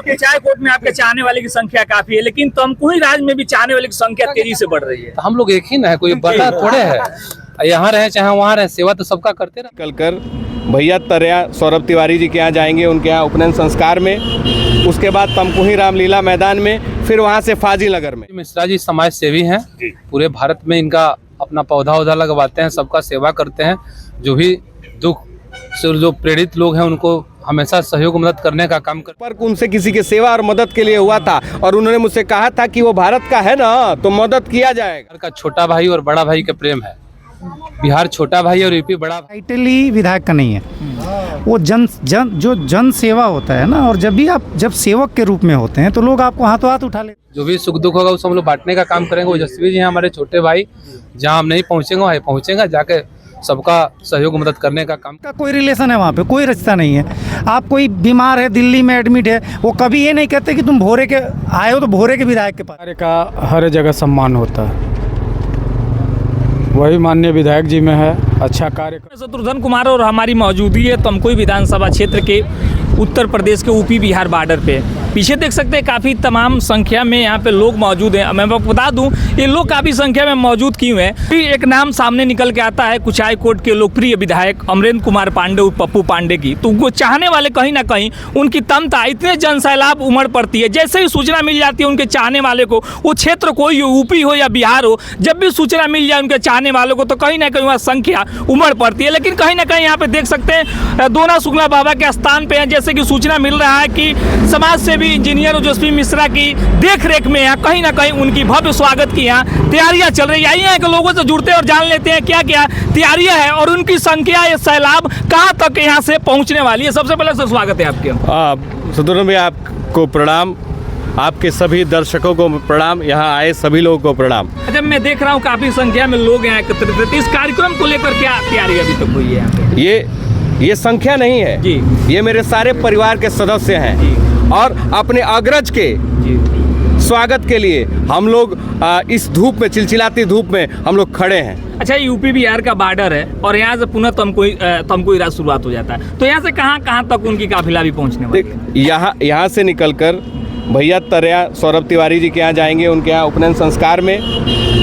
कुचायकोट में आपके चाहने वाले की संख्या काफी है, लेकिन तमकुही राज में भी चाहने वाले की संख्या तेजी से बढ़ रही है। हम लोग एक ही ना है, कोई बड़ा थोड़े है, यहाँ रहे चाहे वहाँ रहे, सेवा तो सबका करते रहे। कल कर भैया तरया सौरभ तिवारी जी के यहाँ जाएंगे, उनके यहाँ उपनयन संस्कार में, उसके बाद तमकुही रामलीला मैदान में, फिर वहाँ से फाजिल नगर में। मिश्रा जी समाज सेवी हैं, पूरे भारत में इनका अपना पौधा लगवाते हैं, सबका सेवा करते हैं। जो भी दुख से जो प्रेरित लोग हैं उनको हमेशा सहयोग मदद करने का काम पर उनसे किसी के सेवा और मदद के लिए हुआ था और उन्होंने मुझसे कहा था कि वो भारत का है ना, तो मदद किया जाएगा। का छोटा भाई और बड़ा भाई का प्रेम है। बिहार छोटा भाई और यूपी बड़ा। टाइटल ही विधायक का नहीं है, वो जन सेवा होता है ना। और जब भी आप सेवक के रूप में होते हैं तो लोग आपको हाथों हाथ उठा लेते हैं। जो भी सुख दुख होगा उसे हम लोग बांटने का काम करेंगे। ओजस्वी जी हैं हमारे छोटे भाई, जहाँ हम नहीं पहुँचेंगे वहाँ पहुँचेंगे, जाके सबका सहयोग मदद करने का काम। का कोई रिलेशन है वहाँ पे, कोई रिश्ता नहीं है। आप कोई बीमार है, दिल्ली में एडमिट है, वो कभी ये नहीं कहते कि तुम भोरे के आए हो तो भोरे के विधायक के पास। कार्य का हर जगह सम्मान होता है, वही माननीय विधायक जी में है। अच्छा कार्य। शत्रुघ्न कुमार और हमारी मौजूदगी है तमकुही विधानसभा क्षेत्र के उत्तर प्रदेश के यूपी बिहार बॉर्डर पे। पीछे देख सकते हैं काफ़ी तमाम संख्या में यहाँ पे लोग मौजूद हैं। मैं बता दूं ये लोग काफ़ी संख्या में मौजूद क्यों हैं। एक नाम सामने निकल के आता है कुचायकोट के लोकप्रिय विधायक अमरेंद्र कुमार पांडे, पप्पू पांडे की। तो वो चाहने वाले कहीं ना कहीं उनकी तमता इतने जनसैलाब उमड़ पड़ती है। जैसे ही सूचना मिल जाती है उनके चाहने वाले को, वो क्षेत्र कोई यूपी हो या बिहार हो, जब भी सूचना मिल जाए उनके चाहने वालों को तो कहीं ना कहीं वहाँ संख्या उमड़ पड़ती है। लेकिन कहीं ना कहीं यहाँ पे देख सकते हैं दोना शुक्ला बाबा के स्थान पे है। जैसे कि सूचना मिल रहा है कि समाज सेवी इंजीनियर ओजस्वी मिश्रा की देखरेख में यहाँ कहीं ना कहीं उनकी भव्य स्वागत की यहाँ तैयारियां चल रही है। यहाँ के लोगों से जुड़ते हैं और जान लेते हैं क्या क्या तैयारियां हैं और उनकी संख्या, ये सैलाब कहाँ तक यहाँ से पहुँचने वाली है। सबसे पहले सर स्वागत है आपके। शत्रुघ्न भाई आपको प्रणाम, आपके सभी दर्शकों को प्रणाम, यहाँ आए सभी लोगों को प्रणाम। अच्छा, मैं देख रहा हूँ काफी संख्या में लोग यहाँ एकत्रित हैं। इस कार्यक्रम को लेकर क्या तैयारी अभी तक हुई है? ये संख्या नहीं है जी, ये मेरे सारे परिवार के सदस्य हैं और अपने अग्रज के स्वागत के लिए हम लोग इस धूप में, चिलचिलाती धूप में हम लोग खड़े हैं। अच्छा, यूपी बिहार का बॉर्डर है और यहाँ से पुनः तमकुही राज शुरुआत हो जाता है, तो यहाँ से कहाँ तक उनकी काफिला भी पहुँचने वाली है? यहाँ से निकलकर भैया तरया सौरभ तिवारी जी के यहाँ जाएंगे, उनके यहाँ उपनयन संस्कार में,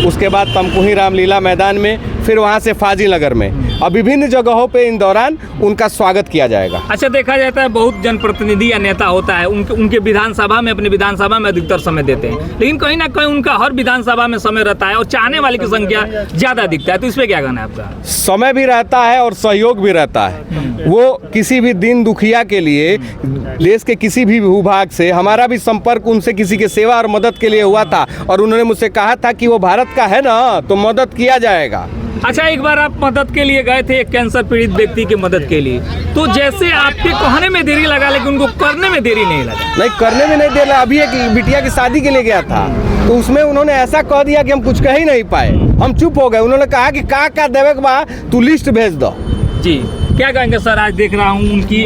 उसके बाद तमकुही रामलीला मैदान में, फिर वहाँ से फाजिल नगर में और विभिन्न जगहों पे इन दौरान उनका स्वागत किया जाएगा। अच्छा, देखा जाता है बहुत जनप्रतिनिधि या नेता होता है, उनके विधानसभा में, अपने विधानसभा में अधिकतर समय देते हैं, लेकिन कहीं ना कहीं उनका हर विधानसभा में समय रहता है और चाहने वाले की संख्या ज्यादा दिखता है। तो इस पे क्या कहना है आपका? समय भी रहता है और सहयोग भी रहता है। वो किसी भी दीन दुखिया के लिए देश के किसी भी भूभाग से, हमारा भी संपर्क उनसे किसी के सेवा और मदद के लिए हुआ था और उन्होंने मुझसे कहा था कि वो भारत का है ना, तो मदद किया जाएगा। अच्छा, एक बार आप मदद के लिए गए थे एक कैंसर पीड़ित व्यक्ति की मदद के लिए, तो जैसे आपके कहने में देरी लगा लेकिन उनको करने में देरी नहीं लगा? नहीं, करने में नहीं देरी लगा। अभी एक बिटिया की शादी के लिए गया था तो उसमें उन्होंने ऐसा कह दिया कि हम कुछ कह ही नहीं पाए, हम चुप हो गए। उन्होंने कहा कि का देवे के बाद तू लिस्ट भेज दो। जी, क्या कहेंगे सर? आज देख रहा हूँ उनकी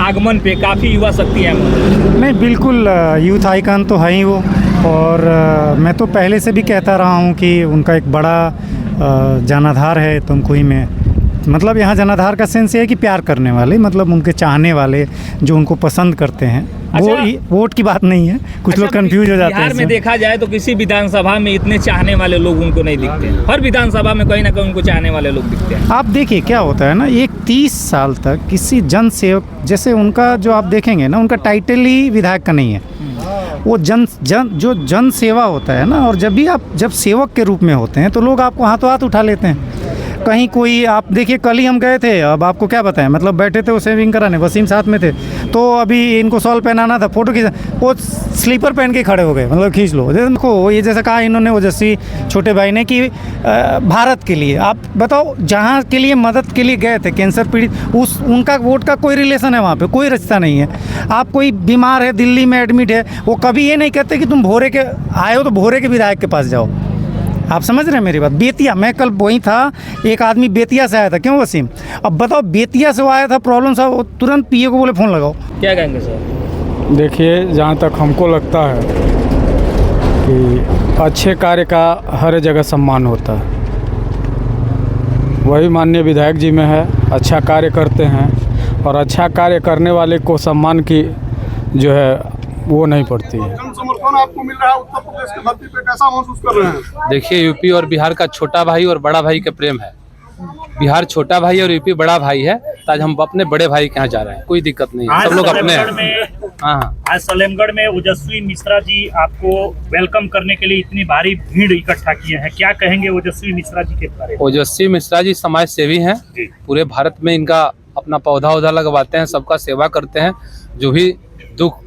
आगमन पे काफ़ी युवा शक्ति है। नहीं, बिल्कुल यूथ आइकन तो है ही वो। और मैं तो पहले से भी कहता रहा हूँ कि उनका एक बड़ा जनाधार है तमकुही में। मतलब यहाँ जनाधार का सेंस ये है कि प्यार करने वाले, मतलब उनके चाहने वाले जो उनको पसंद करते हैं। अच्छा, वो वोट की बात नहीं है, कुछ लोग कंफ्यूज हो जाते हैं। बिहार में देखा जाए तो किसी विधानसभा में इतने चाहने वाले लोग उनको नहीं दिखते। हर विधानसभा में कहीं ना कहीं उनको चाहने वाले लोग दिखते हैं। आप देखिए क्या होता है ना, एक 30 साल तक किसी जन सेवक, जैसे उनका जो आप देखेंगे ना, उनका टाइटल ही विधायक का नहीं है, वो जन सेवा होता है ना। और जब भी आप सेवक के रूप में होते हैं तो लोग आपको हाथों हाथ उठा लेते हैं। कहीं कोई, आप देखिए कल ही हम गए थे, अब आपको क्या बताएं, मतलब बैठे थे वो सेविंग कराने, वसीम साथ में थे, तो अभी इनको शॉल पहनाना था, फोटो खींचा, वो स्लीपर पहन के खड़े हो गए, मतलब खींच लो। देखो ये जैसा कहा इन्होंने ओजस्वी छोटे भाई ने कि भारत के लिए, आप बताओ जहाँ के लिए मदद के लिए गए थे कैंसर पीड़ित, उनका वोट का कोई रिलेशन है वहाँ पे, कोई रिश्ता नहीं है। आप कोई बीमार है, दिल्ली में एडमिट है, वो कभी ये नहीं कहते कि तुम भोरे के आए हो तो भोरे के विधायक के पास जाओ। आप समझ रहे हैं मेरी बात? बेतिया, मैं कल वहीं था, एक आदमी बेतिया से आया था, क्यों वसीम? अब बताओ, बेतिया से वो आया था, प्रॉब्लम था, वो तुरंत पीए को बोले फ़ोन लगाओ। क्या कहेंगे सर? देखिए, जहाँ तक हमको लगता है कि अच्छे कार्य का हर जगह सम्मान होता है, वही माननीय विधायक जी में है। अच्छा कार्य करते हैं और अच्छा कार्य करने वाले को सम्मान की जो है वो नहीं पड़ती है। जन समर्थन आपको मिल रहा है उत्तर प्रदेश की धरती पे, कैसा महसूस कर रहे हैं? देखिए, यूपी और बिहार का छोटा भाई और बड़ा भाई का प्रेम है। बिहार छोटा भाई और यूपी बड़ा भाई है, तो आज हम अपने बड़े भाई के यहाँ जा रहे हैं, कोई दिक्कत नहीं है, सब लोग अपने हैं। हाँ, आज सलेमगढ़ में ओजस्वी मिश्रा जी आपको वेलकम करने के लिए इतनी भारी भीड़ इकट्ठा किए हैं, क्या कहेंगे ओजस्वी मिश्रा जी के बारे में? ओजस्वी मिश्रा जी समाज सेवी हैं। जी। पूरे भारत में इनका अपना पौधा लगवाते हैं, सबका सेवा करते हैं। जो भी दुख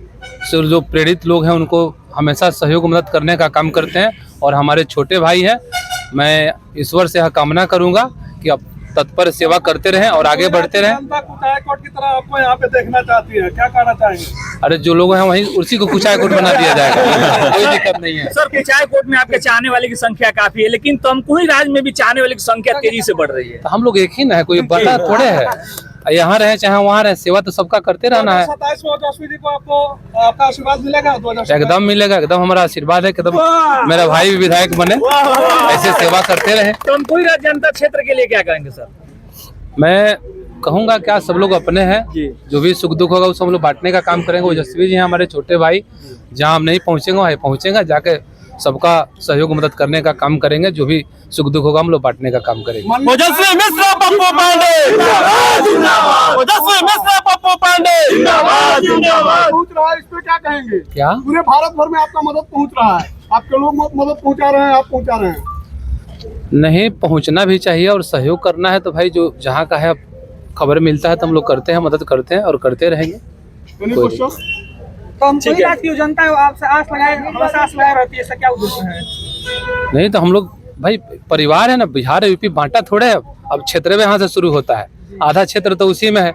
से जो प्रेरित लोग हैं उनको हमेशा सहयोग मदद करने का काम करते हैं, और हमारे छोटे भाई हैं। मैं ईश्वर से यह कामना करूंगा कि अब तत्पर सेवा करते रहें और आगे बढ़ते रहें। जनता कुचाय कोट की तरह आपको यहाँ पे देखना चाहती है, क्या कहना चाहेंगे? अरे जो लोग हैं वहीं उसी को कुचाय कोट बना दिया जाएगा, कोई दिक्कत नहीं है। सर, कुचाय कोट में आपके चाहने वाले की संख्या काफी है, लेकिन तमकुही राज्य में भी चाहने वाले की संख्या तेजी से बढ़ रही है। तो हम लोग एक ही ना है, कोई बता थोड़े है। यहाँ रहे चाहे वहाँ रहे, सेवा तो सबका करते रहना है। 27 में ओजस्वी जी को आपको आपका आशीर्वाद मिलेगा? एकदम मिलेगा, एकदम हमारा आशीर्वाद है कि एकदम मेरा भाई भी विधायक बने, ऐसे सेवा करते रहे। तमकुही राज्य जनता क्षेत्र के लिए क्या कहेंगे सर? मैं कहूँगा क्या, सब लोग अपने हैं, जो भी सुख दुख होगा उसे हम लोग बांटने का काम करेंगे। ओजस्वी जी हैं हमारे छोटे भाई, जहाँ हम नहीं पहुँचेंगे वहीं पहुँचेंगे, जाके सबका सहयोग मदद करने का काम करेंगे। जो भी सुख दुख होगा हम लोग बांटने का काम करेंगे। ओजस्वी मिश्रा पप्पू पांडे जिंदाबाद, ओजस्वी मिश्रा पप्पू पांडे जिंदाबाद, जिंदाबाद। पहुंच रहा है, इस पे क्या कहेंगे? क्या पूरे भारत भर में आपका मदद पहुंच रहा है, आपके लोग मदद पहुंचा रहे हैं, आप पहुंचा रहे हैं। नहीं, पहुंचना भी चाहिए और सहयोग करना है, तो भाई जो जहाँ का है खबर मिलता है तो हम लोग करते हैं, मदद करते हैं और करते रहेंगे। तो हम कोई रात की जनता आपसे आस लगाए, हमेशा आस लगाए रहती है, ऐसा क्या उद्देश्य है? नहीं तो हम लोग भाई परिवार है ना, बिहार यूपी बांटा थोड़े है। अब क्षेत्र में यहाँ से शुरू होता है, आधा क्षेत्र तो उसी में है।